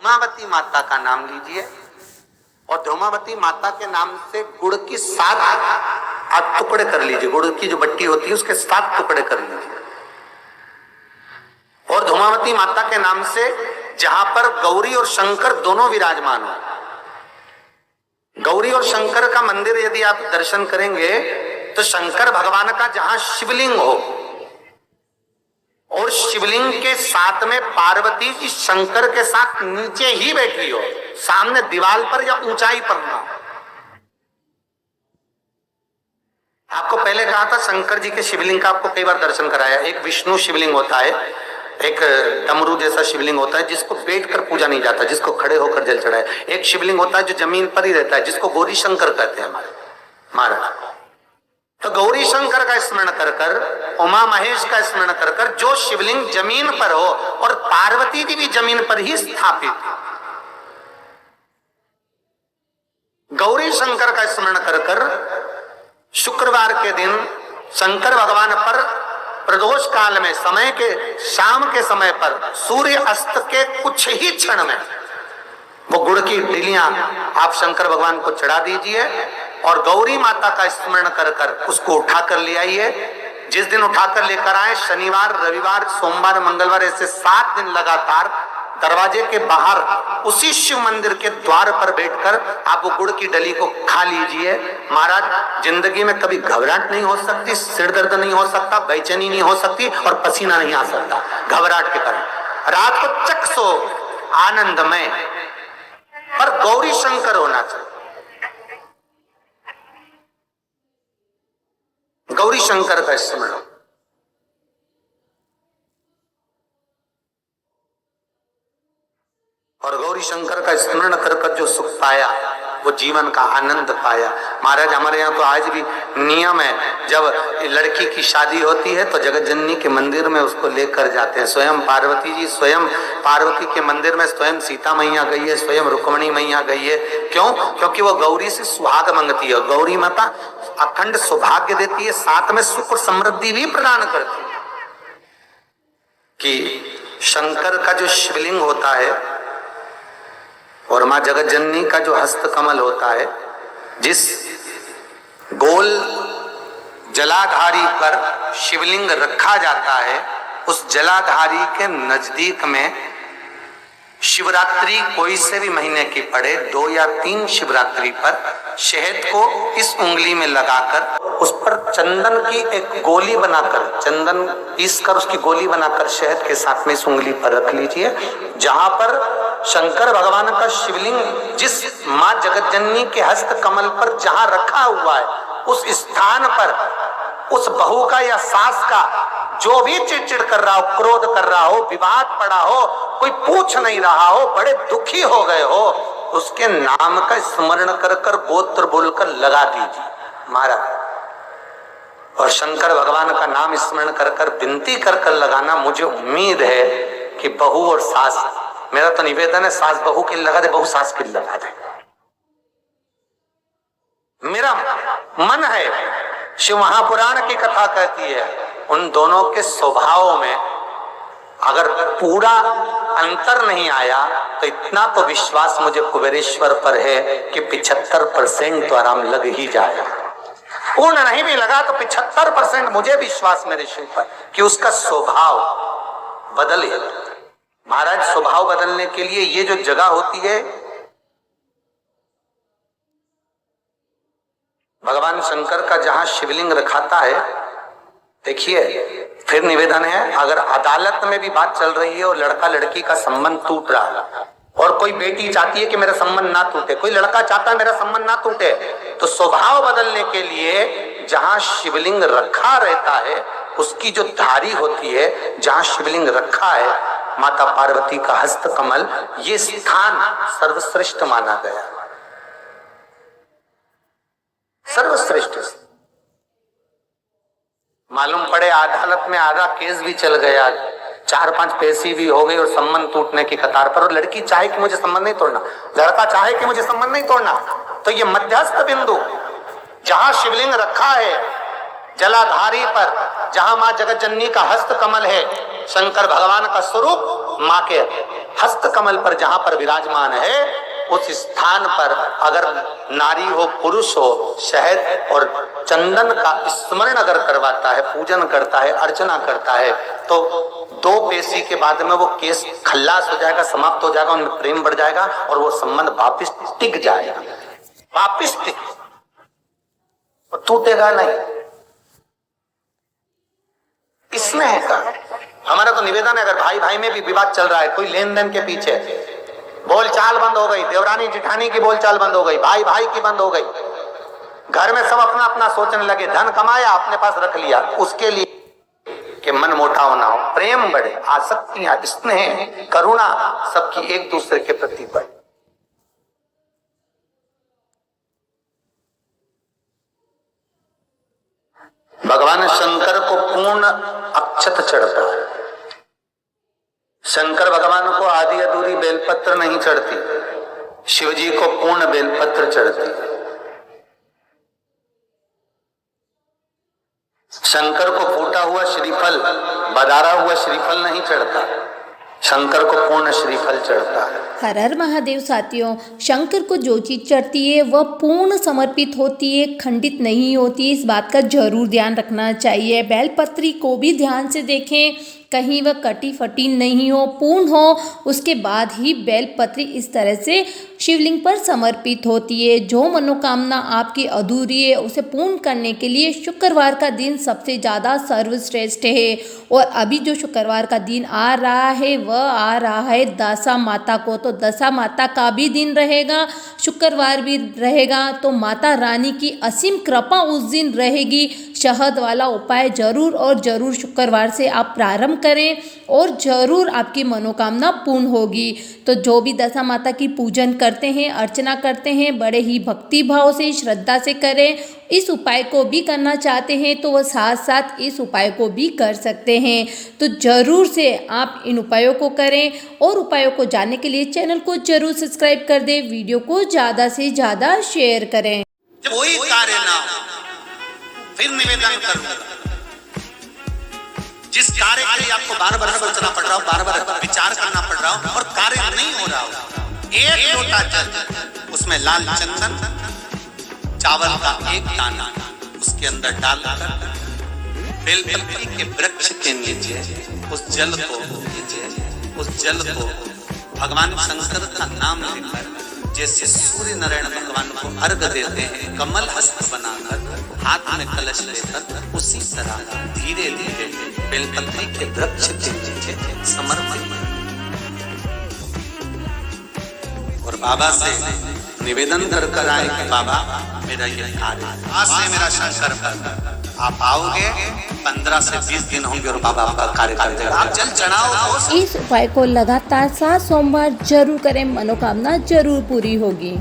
धूमावती माता का नाम लीजिए और धूमावती माता के नाम से गुड़ की 7 टुकड़े कर लीजिए। गुड़ की जो बट्टी होती है उसके 7 टुकड़े कर लीजिए। और धूमावती माता के नाम से जहां पर गौरी और शंकर दोनों विराजमान हो, गौरी और शंकर का मंदिर यदि आप दर्शन करेंगे तो शंकर भगवान का जहां शिवलिंग हो और शिवलिंग के साथ में पार्वती जी शंकर के साथ नीचे ही बैठी हो, सामने दीवार पर या ऊंचाई पर ना। आपको पहले कहा था शंकर जी के शिवलिंग का आपको कई बार दर्शन कराया। एक विष्णु शिवलिंग होता है, एक डमरू जैसा शिवलिंग होता है जिसको बैठकर पूजा नहीं जाता, जिसको खड़े होकर जल चढ़ाए। एक शिवलिंग होता है जो जमीन पर ही रहता है, जिसको गौरी शंकर कहते हैं हमारे महाराज। तो गौरी शंकर का स्मरण कर कर, उमा महेश का स्मरण कर कर, जो शिवलिंग जमीन पर हो और पार्वती जी भी जमीन पर ही स्थापित, गौरी शंकर का स्मरण कर कर शुक्रवार के दिन शंकर भगवान पर प्रदोष काल में समय के शाम के समय पर सूर्य अस्त के कुछ ही क्षण में वो गुड़ की डिलियां आप शंकर भगवान को चढ़ा दीजिए और गौरी माता का स्मरण कर कर उसको उठाकर ले आइए। जिस दिन उठाकर लेकर आए, शनिवार, रविवार, सोमवार, मंगलवार, ऐसे 7 दिन लगातार दरवाजे के बाहर उसी शिव मंदिर के द्वार पर बैठकर आप वो गुड़ की डली को खा लीजिए। महाराज, जिंदगी में कभी घबराहट नहीं हो सकती, सिर दर्द नहीं हो सकता, बेचैनी नहीं हो सकती और पसीना नहीं आ सकता घबराहट के कारण। रात को चक सो आनंदमय, पर गौरी शंकर होना चाहिए। गौरी शंकर का स्मरण। और गौरी शंकर का स्मरण कर कर जो सुख पाया वो जीवन का आनंद पाया। महाराज, हमारे यहाँ तो आज भी नियम है, जब लड़की की शादी होती है तो जगत जननी के मंदिर में उसको लेकर जाते हैं। स्वयं पार्वती जी, स्वयं पार्वती के मंदिर में स्वयं सीता मैया गई है, स्वयं रुक्मणी मैया गई है। क्यों? क्योंकि वो गौरी से सुहाग मांगती है। गौरी माता अखंड सौभाग्य देती है, साथ में सुख और समृद्धि भी प्रदान करती है। कि शंकर का जो शिवलिंग होता है और मां जगत जननी का जो हस्त कमल होता है, जिस गोल जलाधारी पर शिवलिंग रखा जाता है, उस जलाधारी के नजदीक में शिवरात्रि कोई से भी महीने की पड़े, 2 या 3 शिवरात्रि पर शहद को इस उंगली में लगाकर उस पर चंदन की एक गोली बनाकर, चंदन पीसकर उसकी गोली बनाकर शहद के साथ में इस उंगली पर रख लीजिए। जहां पर शंकर भगवान का शिवलिंग जिस मां जगत जननी के हस्त कमल पर जहां रखा हुआ है, उस स्थान पर उस बहू का या सास का जो भी चिड़चिड़ कर रहा हो, क्रोध कर रहा हो, विवाद पड़ा हो, कोई पूछ नहीं रहा हो, बड़े दुखी हो गए हो, उसके नाम का स्मरण कर कर गोत्र बोलकर लगा दीजिए महाराज। और शंकर भगवान का नाम स्मरण कर कर विनती कर कर लगाना। मुझे उम्मीद है कि बहू और सास, मेरा तो निवेदन है, सास बहू के लगा दे, बहू सास के लगा दे। मेरा मन है, शिव महापुराण की कथा कहती है, उन दोनों के स्वभाव में अगर पूरा अंतर नहीं आया तो इतना तो विश्वास मुझे कुबेरेश्वर पर है कि 75% तो आराम लग ही जाएगा। पूर्ण नहीं भी लगा तो 75% मुझे विश्वास मेरे शिव पर कि उसका स्वभाव बदले। महाराज, स्वभाव बदलने के लिए ये जो जगह होती है, भगवान शंकर का जहां शिवलिंग रखाता है, देखिए, फिर निवेदन है, अगर अदालत में भी बात चल रही है और लड़का लड़की का संबंध टूट रहा है और कोई बेटी चाहती है कि मेरा संबंध ना टूटे, कोई लड़का चाहता है मेरा संबंध ना टूटे, तो स्वभाव बदलने के लिए जहां शिवलिंग रखा रहता है, उसकी जो धारी होती है, जहां शिवलिंग रखा है माता पार्वती का हस्त कमल, ये स्थान सर्वश्रेष्ठ माना गया, सर्वश्रेष्ठ। मालूम पड़े अदालत में आधा केस भी चल गया, 4-5 पैसे भी हो गई और संबंध टूटने की कतार पर, और लड़की चाहे कि मुझे संबंध नहीं तोड़ना, लड़का चाहे कि मुझे संबंध नहीं तोड़ना, तो ये मध्यस्थ बिंदु जहां शिवलिंग रखा है जलाधारी पर, जहां मां जगत जननी का हस्त कमल है, शंकर भगवान का स्वरूप मां के हस्त कमल पर जहां पर विराजमान है उस स्थान पर अगर नारी हो पुरुष हो शहद और चंदन का स्मरण अगर करवाता है, पूजन करता है, अर्चना करता है, तो 2 पेशी के बाद में वो केस खल्लास हो जाएगा, समाप्त हो जाएगा, उनमें प्रेम बढ़ जाएगा और वो संबंध वापिस टिक जाएगा, वापिस टिक, टूटेगा नहीं। स्नेह का हमारा तो निवेदन है, अगर भाई भाई में भी विवाद चल रहा है, कोई लेन देन के पीछे बोलचाल बंद हो गई, देवरानी जिठानी की बोलचाल बंद हो गई, भाई भाई की बंद हो गई, घर में सब अपना अपना सोचने लगे, धन कमाया अपने पास रख लिया, उसके लिए कि मन मोटा ना हो, प्रेम बढ़े, आसक्तियां, स्नेह, करुणा सबकी एक दूसरे के प्रति बढ़े। भगवान शंकर को पूर्ण अक्षत चढ़ता है। शंकर भगवान को आधी अधूरी बेलपत्र नहीं चढ़ती, शिवजी को पूर्ण बेलपत्र चढ़ती। शंकर को फूटा हुआ श्रीफल, बदारा हुआ श्रीफल नहीं चढ़ता, शंकर को पूर्ण श्रीफल चढ़ता है। हर हर महादेव साथियों, शंकर को जो चीज चढ़ती है वह पूर्ण समर्पित होती है, खंडित नहीं होती। इस बात का जरूर ध्यान रखना चाहिए। बेलपत्री को भी ध्यान से देखें, कहीं वह कटी फटी नहीं हो, पूर्ण हो, उसके बाद ही बेलपत्री इस तरह से शिवलिंग पर समर्पित होती है। जो मनोकामना आपकी अधूरी है उसे पूर्ण करने के लिए शुक्रवार का दिन सबसे ज़्यादा सर्वश्रेष्ठ है। और अभी जो शुक्रवार का दिन आ रहा है वह आ रहा है दशा माता को, तो दशा माता का भी दिन रहेगा, शुक्रवार भी रहेगा, तो माता रानी की असीम कृपा उस दिन रहेगी। शहद वाला उपाय जरूर और ज़रूर शुक्रवार से आप प्रारंभ करें और ज़रूर आपकी मनोकामना पूर्ण होगी। तो जो भी दशा माता की पूजन करते हैं, अर्चना करते हैं, बड़े ही भक्ति भाव से, श्रद्धा से करें। इस उपाय को भी करना चाहते हैं तो वह साथ साथ इस उपाय को भी कर सकते हैं। तो ज़रूर से आप इन उपायों को करें और उपायों को जानने के लिए चैनल को ज़रूर सब्सक्राइब कर दें, वीडियो को ज़्यादा से ज़्यादा शेयर करें। जब कोई कार्य ना हो फिर निवेदन करूंगा, जिस कार्य के लिए आपको बार बार सोचना पड़ रहा हो, बार बार विचार करना पड़ रहा हो और कार्य नहीं हो रहा हो, एक लोटा जल, उसमें लाल चंदन, चावल का एक दाना उसके अंदर डालकर बेलपत्री के वृक्ष के नीचे उस जल को भगवान शंकर का नाम लेकर, जैसे सूर्य नारायण भगवान को अर्घ देते हैं कमल हस्त बनाकर, हाथ में कलश लेकर, उसी तरह धीरे धीरे बेलपत्री के वृक्ष के नीचे समर्पित और बाबा से निवेदन कर आए कि बाबा मेरा ये कार्य आज से मेरा शंकर पर आप आओगे, 15 से 20 दिन होंगे और बाबा आपका कार्य कर देगा। आप जल चढ़ाओ। इस उपाय को लगातार 7 सोमवार जरूर करें, मनोकामना जरूर पूरी होगी।